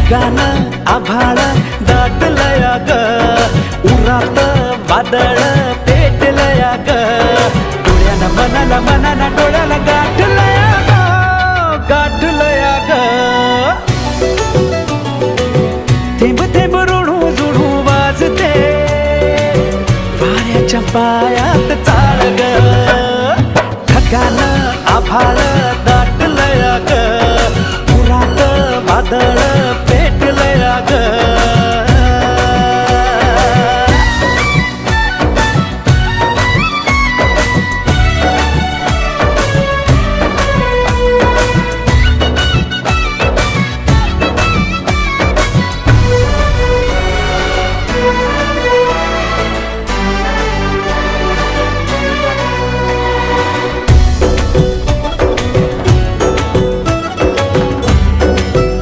ढगान आभाळ दाटलया ग, उरात वादळ पेटलया ग, डोळ्याला मनाला मनाला डोळ्याला गाठलया ग, गाठलया ग. थेंब थेंब ऋणू जुणू वाजते वाऱ्याच्या पायात चाळ ग, ढगान आभाळ दाटलया ग, उरात वादळ